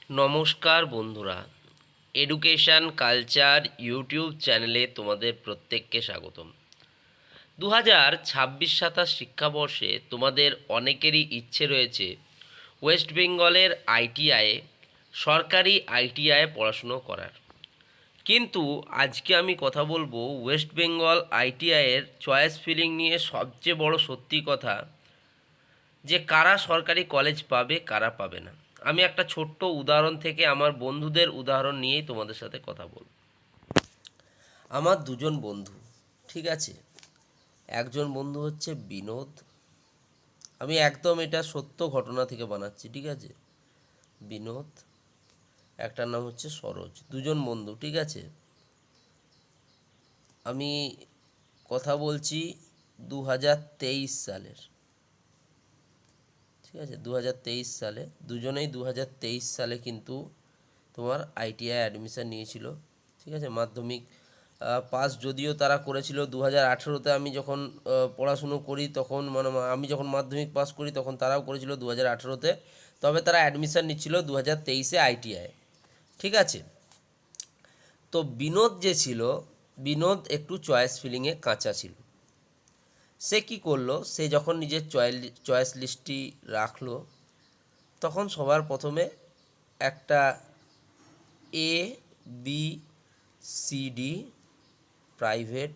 নমস্কার বন্ধুরা, education culture YouTube চ্যানেলে তোমাদের প্রত্যেককে স্বাগতম। 2026-27 শিক্ষাবর্ষে তোমাদের অনেকেরই ইচ্ছে রয়েছে ওয়েস্ট বেঙ্গলের আইটিআইয়ে, সরকারি আইটিআইয়ে পড়াশুনো করার। কিন্তু আজকে আমি কথা বলবো ওয়েস্ট বেঙ্গল আইটিআইয়ের চয়েস ফিলিং নিয়ে। সবচেয়ে বড় সত্যি কথা যে কারা সরকারি কলেজ পাবে, কারা পাবে না। আমি একটা ছোট্ট উদাহরণ থেকে, আমার বন্ধুদের উদাহরণ নিয়েই তোমাদের সাথে কথা বলব। আমার দুজন বন্ধু, ঠিক আছে। একজন বন্ধু হচ্ছে বিনোদ, আমি একদম এটা সত্য ঘটনা থেকে বানাচ্ছি, ঠিক আছে। বিনোদ, একটার নাম হচ্ছে সরোজ, দুজন বন্ধু, ঠিক আছে। আমি কথা বলছি 2023 সালের, ঠিক আছে। 2023 সালে দুজনেই 2023 সালে কিন্তু তোমার আইটিআই অ্যাডমিশান নিয়েছিল, ঠিক আছে। মাধ্যমিক পাস যদিও তারা করেছিল 2018-তে। আমি যখন পড়াশুনো করি তখন, মানে আমি যখন মাধ্যমিক পাস করি তখন তারাও করেছিল 2018-তে। তবে তারা অ্যাডমিশান নিচ্ছিল 2023-এ আইটিআই, ঠিক আছে। তো বিনোদ যে ছিল, বিনোদ একটু চয়েস ফিলিংয়ে কাঁচা ছিল। সে কি করলো, সে যখন নিজের চয়েস লিস্টটি রাখলো, তখন সবার প্রথমে একটা A B C D private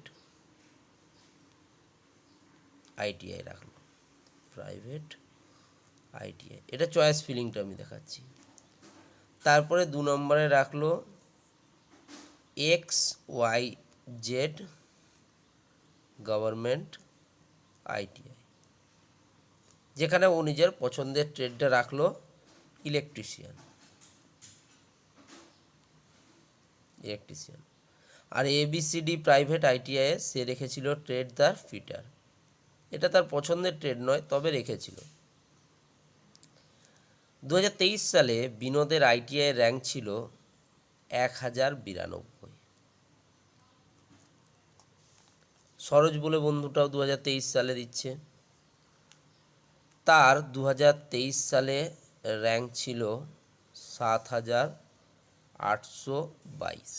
ITI রাখলো। প্রাইভেট আইটিআই, এটা চয়েস ফিলিংটা আমি দেখাচ্ছি। তারপরে 2 নম্বরে রাখলো XYZ গভর্নমেন্ট আইটিআই, যেখানে ও নিজের পছন্দের ট্রেডটা রাখলো ইলেকট্রিশিয়ান। আর ABCD প্রাইভেট আইটিআইয়ে সে রেখেছিল ট্রেডদার ফিটার। এটা তার পছন্দের ট্রেড নয়, তবে রেখেছিল। 2023 সালে বিনোদের আইটিআই র্যাঙ্ক ছিল 1092। সরোজ বলে বন্ধুটাও 2023 সালে দিচ্ছে, তার 2023 সালে র্যাঙ্ক ছিল 7822।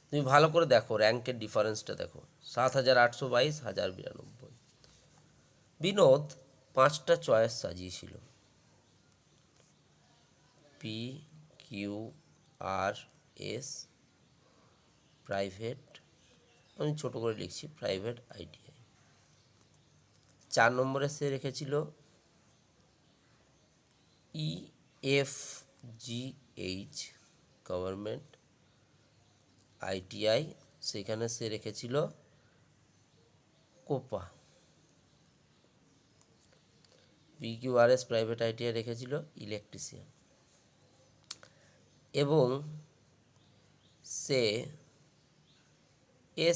তুমি ভালো করে দেখো, র্যাঙ্কের ডিফারেন্সটা দেখো, 7822, 1092। বিনোদ 5টা চয়েস সাজিয়েছিল, PQRS প্রাইভেট, আমি ছোটো করে লিখছি, প্রাইভেট আইটিআই। 4 নম্বরে সে রেখেছিল EFGH গভর্নমেন্ট আইটিআই, সেখানে সে রেখেছিল কোপা। PQRS প্রাইভেট আইটিআই রেখেছিল ইলেকট্রিশিয়ান। এবং সে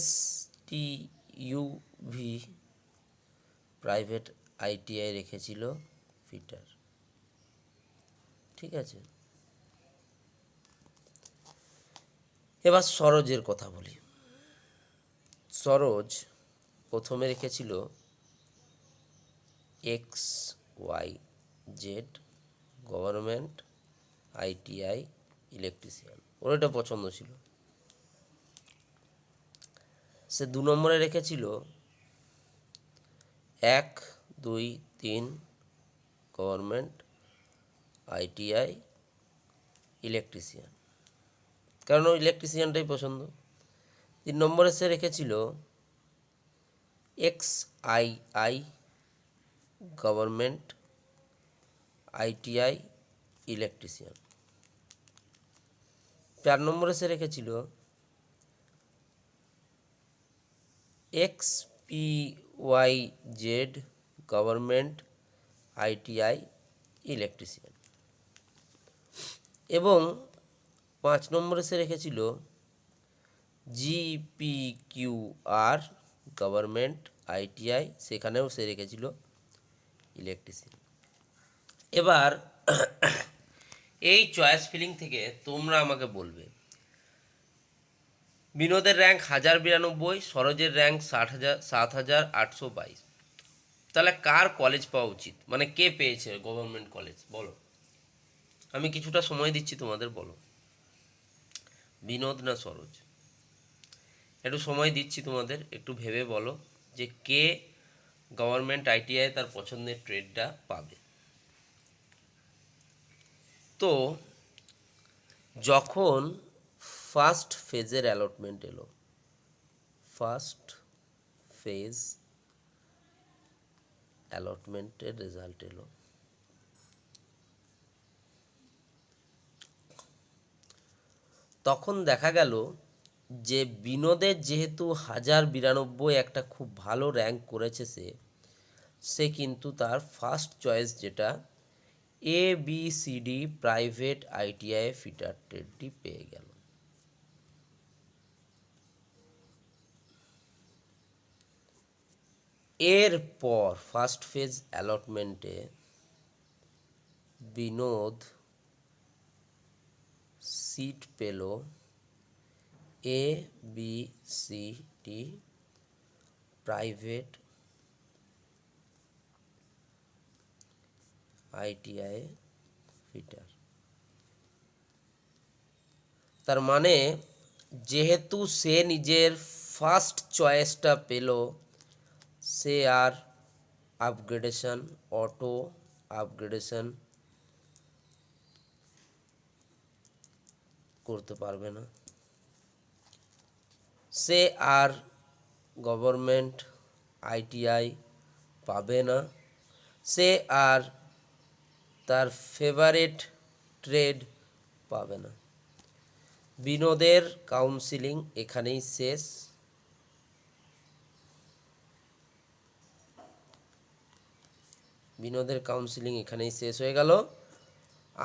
STUV প্রাইভেট আইটিআই রেখেছিল ফিটার, ঠিক আছে। এবার সরোজের কথা বলি। সরোজ প্রথমে রেখেছিল XYZ গভর্নমেন্ট আইটিআই ইলেকট্রিশিয়ান, ওর এটা পছন্দ ছিল। সে 2 নম্বরে রেখেছিল 1, 2, 3 গভর্নমেন্ট আইটিআই ইলেকট্রিশিয়ান, কারণ ও ইলেকট্রিশিয়ানটাই পছন্দ। 3 নম্বরে সে রেখেছিল XII গভর্নমেন্ট আইটিআই ইলেকট্রিশিয়ান। 4 নম্বরে সে রেখেছিল XPYZ গভর্নমেন্ট আইটিআই ইলেকট্রিশিয়ান। এবং 5 নম্বরে সে রেখেছিল GPQR গভর্নমেন্ট আইটিআই, সেখানেও সে রেখেছিল ইলেকট্রিশিয়ান। এবার এই চয়েস ফিলিং থেকে তোমরা আমাকে বলবে, বিনোদের র্যাঙ্ক 1092, সরোজের র্যাঙ্ক 7822। তাহলে কার কলেজ পাওয়া উচিত, মানে কে পেয়েছে গভর্নমেন্ট কলেজ বলো? আমি কিছুটা সময় দিচ্ছি তোমাদের, বলো বিনোদ না সরোজ? একটু সময় দিচ্ছি তোমাদের, একটু ভেবে বলো যে কে গভর্নমেন্ট আইটিআই তার পছন্দের ট্রেডটা পাবে। তো যখন ফার্স্ট ফেজের অ্যালটমেন্ট এলো, ফার্স্ট ফেজ অ্যালটমেন্টের রেজাল্ট এলো, তখন দেখা গেল যে বিনোদের যেহেতু 1092 একটা খুব ভালো র্যাঙ্ক করেছে, সে কিন্তু তার ফার্স্ট চয়েস যেটা ABCD প্রাইভেট আইটিআই ফিটার ট্রেডটি পেয়ে গেল। এরপর ফার্স্ট ফেজ অ্যালটমেন্টে বিনোদ সিট পেল ABCD প্রাইভেট আইটিআই ফিটার। তার মানে যেহেতু সে নিজের ফার্স্ট চয়েসটা পেল, সে আর আপগ্রেডেশন, অটো আপগ্রেডেশন করতে পারবে না, সে আর গভর্নমেন্ট আইটিআই পাবে না, সে আর তার ফেভারিট ট্রেড পাবে না। বিনোদের কাউন্সিলিং এখানেই শেষ। বিনোদের কাউন্সিলিং এখানেই শেষ হয়ে গেল।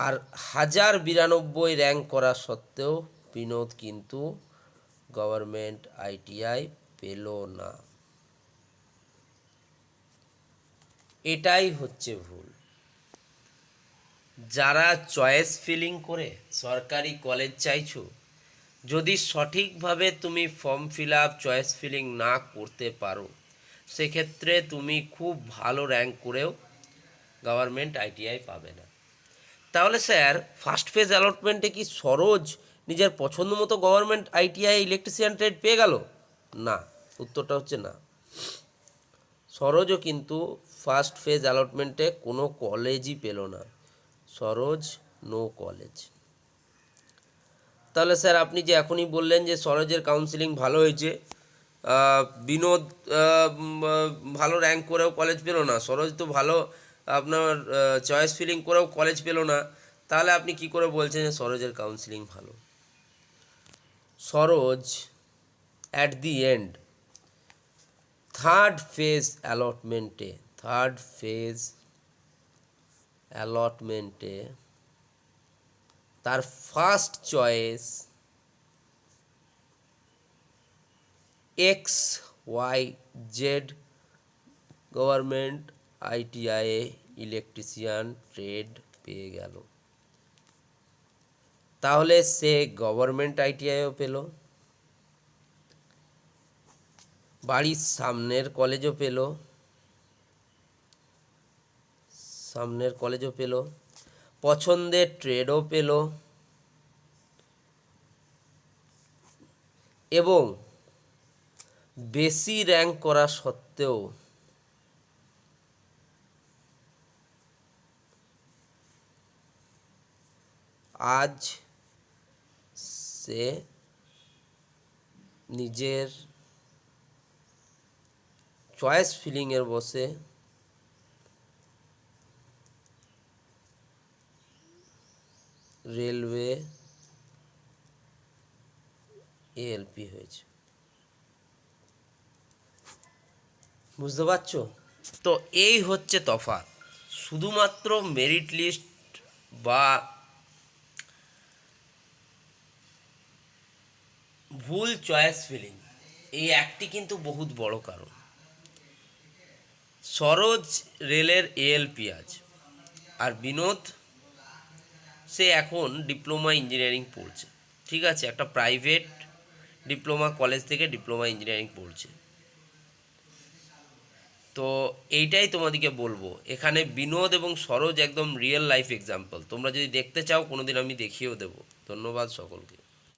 আর 1092 র্যাঙ্ক করা সত্ত্বেও বিনোদ কিন্তু গভর্নমেন্ট আইটিআই পেল না। এটাই হচ্ছে ভুল। যারা চয়েস ফিলিং করে সরকারি কলেজ চাইছো, যদি সঠিকভাবে তুমি form fill up choice filling না করতে পারো, সেক্ষেত্রে তুমি খুব ভালো র্যাঙ্ক করেও গভর্নমেন্ট আইটিআই পাবে না। তাহলে স্যার ফার্স্ট ফেজ অ্যালটমেন্টে কি সরোজ নিজের পছন্দ মতো গভর্নমেন্ট আইটিআই ইলেকট্রিশিয়ান ট্রেড পেয়ে গেল? না, উত্তরটা হচ্ছে না। সরোজও কিন্তু ফার্স্ট ফেজ অ্যালটমেন্টে কোনো কলেজই পেল না। Saroj no college. তাহলে স্যার আপনি যে এখনই বললেন যে সরোজের কাউন্সিলিং ভালো হয়েছে, বিনোদ ভালো র্যাঙ্ক করেও কলেজ পেল না, সরোজ তো ভালো আপনার চয়েস ফিলিং করেও কলেজ পেল না, তাহলে আপনি কি করে বলছেন যে সরোজের কাউন্সিলিং ভালো? Saroj at the end third phase অ্যালটমেন্টে তার first choice XYZ government ITI electrician trade পেয়ে গেল। তাহলে সে গভর্নমেন্ট আইটিআইও পেল, বাড়ির সামনের কলেজও পেল, পছন্দের ট্রেডও পেল, এবং বেশি র্যাঙ্ক করা সত্ত্বেও আজ সে নিজের চয়েস ফিলিংয়ের বসে রেলওয়ে ALP হয়েছে। বুঝতে পারছো? তো এই হচ্ছে তফাৎ। শুধুমাত্র মেরিট লিস্ট বা ভুল চয়েস ফিলিং, এই একটি কিন্তু বহুত বড় কারণ। সরোজ রেলের ALP আজ, আর বিনোদ সে এখন ডিপ্লোমা ইঞ্জিনিয়ারিং পড়ছে, ঠিক আছে, একটা প্রাইভেট ডিপ্লোমা কলেজ থেকে ডিপ্লোমা ইঞ্জিনিয়ারিং পড়ছে। তো এইটাই তোমাদেরকে বলবো, এখানে বিনোদ এবং সরোজ একদম রিয়েল লাইফ এক্সাম্পল, তোমরা যদি দেখতে চাও কোনো দিন আমি দেখিয়েও দেবো। ধন্যবাদ সকলকে।